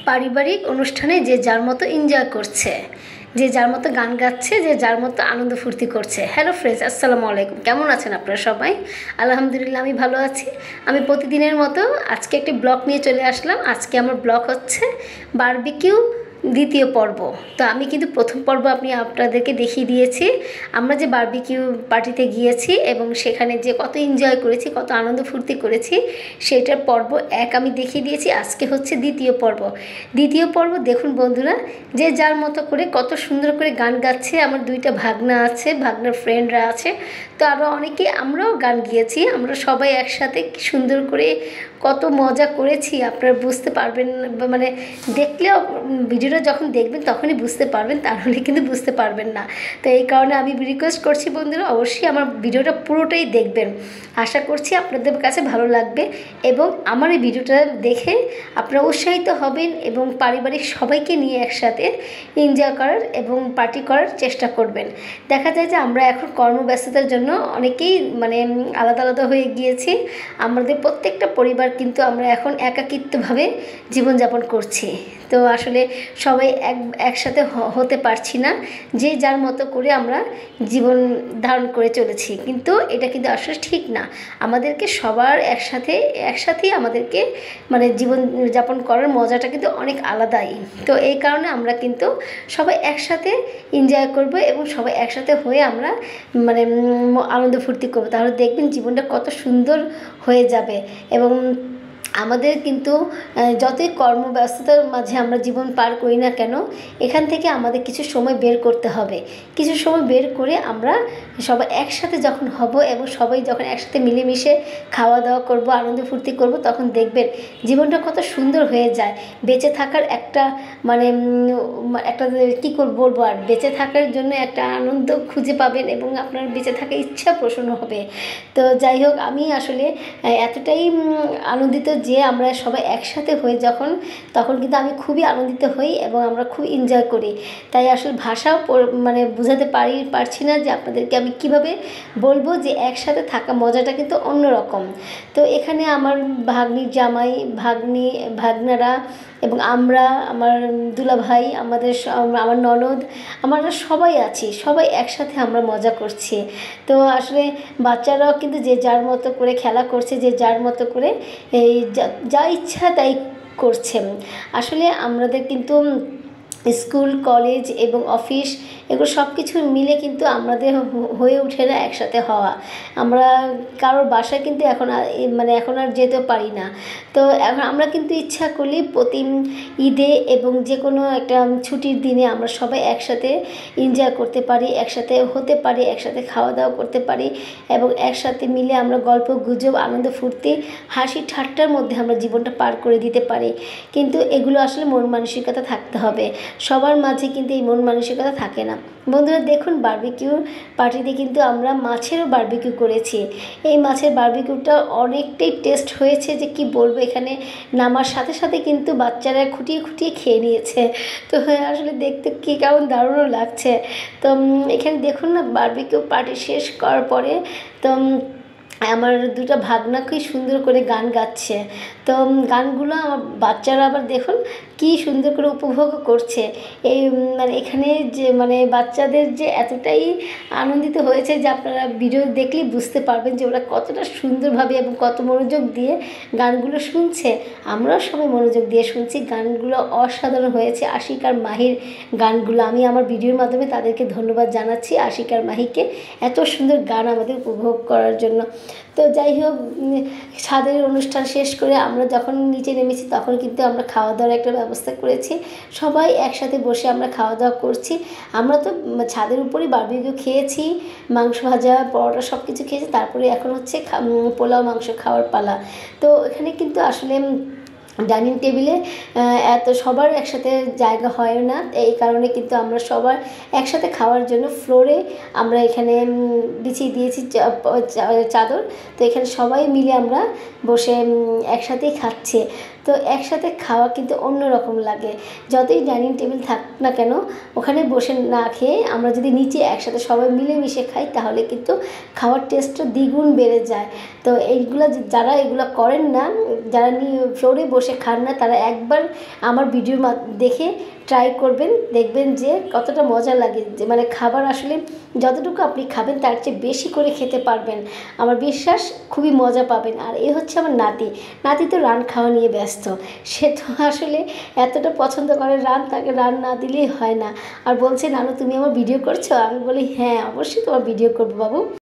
পারিবারিক অনুষ্ঠানে যে যার মতো এনজয় করছে, যে যার মতো গান গাচ্ছে, যে যার মতো আনন্দ ফুর্তি করছে। হ্যালো ফ্রেন্ডস, আসসালামু আলাইকুম। কেমন আছেন আপনারা সবাই? আলহামদুলিল্লাহ আমি ভালো আছি। আমি প্রতিদিনের মতো আজকে একটি ব্লগ নিয়ে চলে আসলাম। আজকে আমার ব্লগ হচ্ছে বারবিকিউ দ্বিতীয় পর্ব। তো আমি কিন্তু প্রথম পর্ব আপনাদেরকে দেখিয়ে দিয়েছি, আমরা যে বারবিকিউ পার্টিতে গিয়েছি এবং সেখানে যে কত এনজয় করেছি, কত আনন্দ ফুর্তি করেছি, সেটার পর্ব 1 আমি দেখিয়ে দিয়েছি। আজকে হচ্ছে দ্বিতীয় পর্ব। দ্বিতীয় পর্ব দেখুন বন্ধুরা, যে যার মতো করে কত সুন্দর করে গান গাচ্ছে। আমার 2টা ভাগনা আছে, ভাগনার ফ্রেন্ডরা আছে, তো আরও অনেকে, আমরাও গান গিয়েছি। আমরা সবাই একসাথে কি সুন্দর করে কত মজা করেছি আপনারা বুঝতে পারবেন, মানে দেখলেও ভিডিওটা যখন দেখবেন তখনই বুঝতে পারবেন, তাহলে কিন্তু বুঝতে পারবেন না। তো এই কারণে আমি রিকোয়েস্ট করছি বন্ধুরা, অবশ্যই আমার ভিডিওটা পুরোটাই দেখবেন। আশা করছি আপনাদের কাছে ভালো লাগবে এবং আমার এই ভিডিওটা দেখে আপনারা উৎসাহিত হবেন এবং পারিবারিক সবাইকে নিয়ে একসাথে এনজয় করার এবং পার্টি করার চেষ্টা করবেন। দেখা যায় যে আমরা এখন কর্মব্যস্ততার জন্য অনেকেই মানে আলাদা আলাদা হয়ে গিয়েছি। আমাদের প্রত্যেকটা পরিবার কিন্তু আমরা এখন একাকিত্বভাবে জীবনযাপন করছি। তো আসলে সবাই একসাথে হতে পারছি না, যে যার মতো করে আমরা জীবন ধারণ করে চলেছি। কিন্তু এটা কিন্তু আসলে ঠিক না। আমাদেরকে সবার একসাথেই আমাদেরকে মানে জীবনযাপন করার মজাটা কিন্তু অনেক আলাদাই। তো এই কারণে আমরা কিন্তু সবাই একসাথে এনজয় করব এবং সবাই একসাথে হয়ে আমরা মানে আনন্দ ফুর্তি করবো। তাহলে দেখবেন জীবনটা কত সুন্দর হয়ে যাবে। এবং আমাদের কিন্তু যতই কর্মব্যস্ততার মাঝে আমরা জীবন পার করি না কেন, এখান থেকে আমাদের কিছু সময় বের করতে হবে। কিছু সময় বের করে আমরা সবাই একসাথে যখন হব এবং সবাই যখন একসাথে মিলেমিশে খাওয়া দাওয়া করব, আনন্দ ফুর্তি করব, তখন দেখবেন জীবনটা কত সুন্দর হয়ে যায়। বেঁচে থাকার একটা মানে একটা কী বলবো, আর বেঁচে থাকার জন্য একটা আনন্দ খুঁজে পাবেন এবং আপনার বেঁচে থাকার ইচ্ছা পোষণ হবে। তো যাই হোক, আমি আসলে এতটাই আনন্দিত যে আমরা সবাই একসাথে হই তখন কিন্তু আমি খুবই আনন্দিত হই এবং আমরা খুব এনজয় করি। তাই আসলে ভাষাও মানে বোঝাতে পারছি না যে আপনাদেরকে আমি কিভাবে বলবো যে একসাথে থাকা মজাটা কিন্তু অন্যরকম। তো এখানে আমার ভাগ্নির জামাই, ভাগনারা এবং আমার দুলাভাই, আমার ননদ, আমরা সবাই আছি, সবাই একসাথে আমরা মজা করছি। তো আসলে বাচ্চারাও কিন্তু যে যার মতো করে খেলা করছে, যে যার মতো করে এই যা ইচ্ছা তাই করছে। আসলে আমাদের কিন্তু স্কুল, কলেজ এবং অফিস এগুলো সব কিছু মিলে কিন্তু আমাদের হয়ে ওঠে না একসাথে হওয়া। আমরা কারোর বাসায় কিন্তু এখন আর যেতে পারি না। তো এখন আমরা কিন্তু ইচ্ছা করলেই প্রতি ঈদে এবং যে কোনো একটা ছুটির দিনে আমরা সবাই একসাথে এনজয় করতে পারি, একসাথে হতে পারি, একসাথে খাওয়া দাওয়া করতে পারি এবং একসাথে মিলে আমরা গল্প গুজব, আনন্দ ফুর্তি, হাসি ঠাট্টার মধ্যে আমরা জীবনটা পার করে দিতে পারি। কিন্তু এগুলো আসলে মন মানসিকতা থাকতে হবে। সবার মাঝে কিন্তু এই মন মানসিকতা থাকে না। বন্ধুরা দেখুন, বারবিকিউ পার্টিতে কিন্তু আমরা মাছেরও বারবিকিউ করেছি। এই মাছের বারবিকিউটা অনেকটাই টেস্ট হয়েছে যে কি বলবো। এখানে নামার সাথে সাথে কিন্তু বাচ্চারা খুঁটিয়ে খেয়ে নিয়েছে। তো আসলে দেখতে কি কেমন দারুণও লাগছে। তো এখানে দেখুন না, বারবিকিউ পার্টি শেষ করার পরে তো আমার 2টা ভাগনা কি সুন্দর করে গান গাচ্ছে। তো গানগুলো আমার বাচ্চারা আবার দেখুন কি সুন্দর করে উপভোগ করছে। এই মানে এখানে যে মানে বাচ্চাদের যে এতটাই আনন্দিত হয়েছে যে আপনারা ভিডিও দেখলেই বুঝতে পারবেন যে ওরা কতটা সুন্দরভাবে এবং কত মনোযোগ দিয়ে গানগুলো শুনছে। আমরাও সবাই মনোযোগ দিয়ে শুনছি। গানগুলো অসাধারণ হয়েছে। আশিক আর মাহির গানগুলো, আমি আমার ভিডিওর মাধ্যমে তাদেরকে ধন্যবাদ জানাচ্ছি, আশিক আর মাহিকে, এত সুন্দর গান আমাদের উপভোগ করার জন্য। তো যাই হোক, ছাদের অনুষ্ঠান শেষ করে আমরা যখন নিচে নেমেছি তখন কিন্তু আমরা খাওয়া দাওয়ার একটা ব্যবস্থা করেছি। সবাই একসাথে বসে আমরা খাওয়া দাওয়া করছি। আমরা তো ছাদের উপরেই বারবিকিউ খেয়েছি, মাংস ভাজা, পরোটা সব কিছু খেয়েছি। তারপরে এখন হচ্ছে পোলাও মাংস খাওয়ার পালা। তো এখানে কিন্তু আসলে ডাইনিং টেবিলে এত সবার একসাথে জায়গা হয় না। এই কারণে কিন্তু আমরা সবার একসাথে খাওয়ার জন্য ফ্লোরে আমরা এখানে বিছিয়ে দিয়েছি চাদর। তো এখানে সবাই মিলে আমরা বসে একসাথেই খাচ্ছি। তো একসাথে খাওয়া কিন্তু অন্যরকম লাগে। যতই ডাইনিং টেবিল থাক না কেন, ওখানে বসে না খেয়ে আমরা যদি নিচে একসাথে সবাই মিলেমিশে খাই তাহলে কিন্তু খাওয়ার টেস্টটা দ্বিগুণ বেড়ে যায়। তো এইগুলো যারা এগুলো করেন না, যারা ফ্লোরে বসে খান না, তারা একবার আমার ভিডিও দেখে ট্রাই করবেন, দেখবেন যে কতটা মজা লাগে। যে মানে খাবার আসলে যতটুকু আপনি খাবেন তার চেয়ে বেশি করে খেতে পারবেন, আমার বিশ্বাস খুবই মজা পাবেন। আর এ হচ্ছে আমার নাতি। নাতি তো রান খাওয়া নিয়ে ব্যস্ত, সে তো আসলে এতটা পছন্দ করে রান, তাকে রান না দিলেই হয় না। আর বলছে, নানু তুমি আমার ভিডিও করছো? আমি বলি হ্যাঁ, অবশ্যই তোমার ভিডিও করবো বাবু।